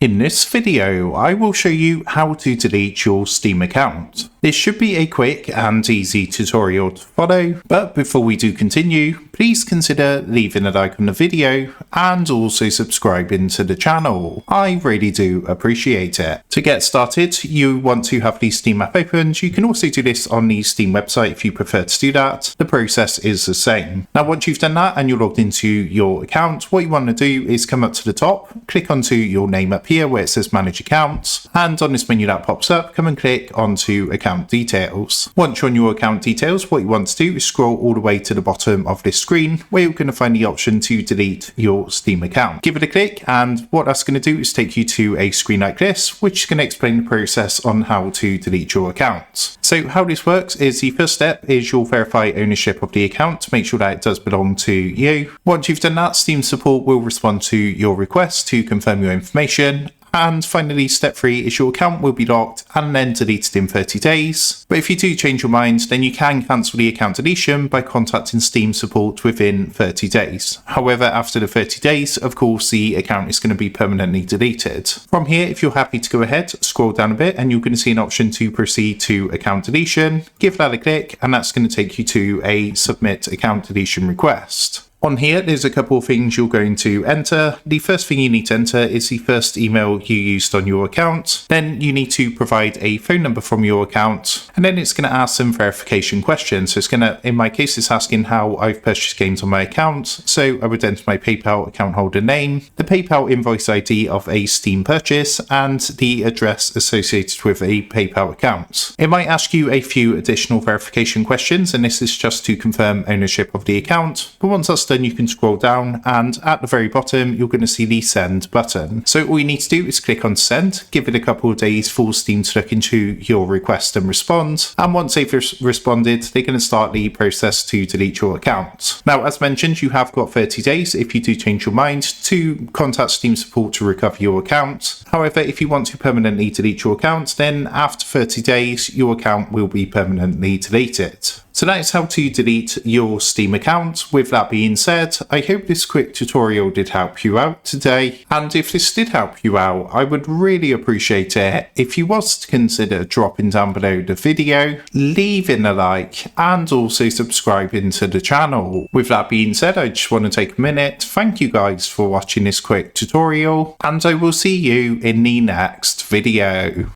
In this video, I will show you how to delete your Steam account. This should be a quick and easy tutorial to follow, but before we do continue, please consider leaving a like on the video and also subscribing to the channel. I really do appreciate it. To get started, you want to have the Steam app opened. You can also do this on the Steam website if you prefer to do that. The process is the same. Now, once you've done that and you're logged into your account, what you want to do is come up to the top, click onto your name up here where it says manage accounts, and on this menu that pops up, come and click onto account details. Once you're on your account details, what you want to do is scroll all the way to the bottom of this screen where you're going to find the option to delete your Steam account. Give it a click, and what that's going to do is take you to a screen like this, which is going to explain the process on how to delete your account. So how this works is the first step is you'll verify ownership of the account to make sure that it does belong to you. Once you've done that, Steam support will respond to your request to confirm your information. And finally, step 3 is your account will be locked and then deleted in 30 days. But if you do change your mind, then you can cancel the account deletion by contacting Steam support within 30 days. However, after the 30 days, of course, the account is going to be permanently deleted. From here, if you're happy to go ahead, scroll down a bit and you're going to see an option to proceed to account deletion. Give that a click and that's going to take you to a submit account deletion request. On here, there's a couple of things you're going to enter. The first thing you need to enter is the first email you used on your account. Then you need to provide a phone number from your account. And then it's going to ask some verification questions. So it's going to, in my case, it's asking how I've purchased games on my account. So I would enter my PayPal account holder name, the PayPal invoice ID of a Steam purchase, and the address associated with a PayPal account. It might ask you a few additional verification questions, and this is just to confirm ownership of the account. But once that's done, you can scroll down and at the very bottom you're going to see the send button. So all you need to do is click on send, give it a couple of days for Steam to look into your request and respond, and once they've responded, they're going to start the process to delete your account. Now, as mentioned, you have got 30 days if you do change your mind to contact Steam support to recover your account. However, if you want to permanently delete your account, then after 30 days your account will be permanently deleted. So that is how to delete your Steam account. With that being said, I hope this quick tutorial did help you out today. And if this did help you out, I would really appreciate it if you was to consider dropping down below the video, leaving a like, and also subscribing to the channel. With that being said, I just want to take a minute. Thank you guys for watching this quick tutorial, and I will see you in the next video.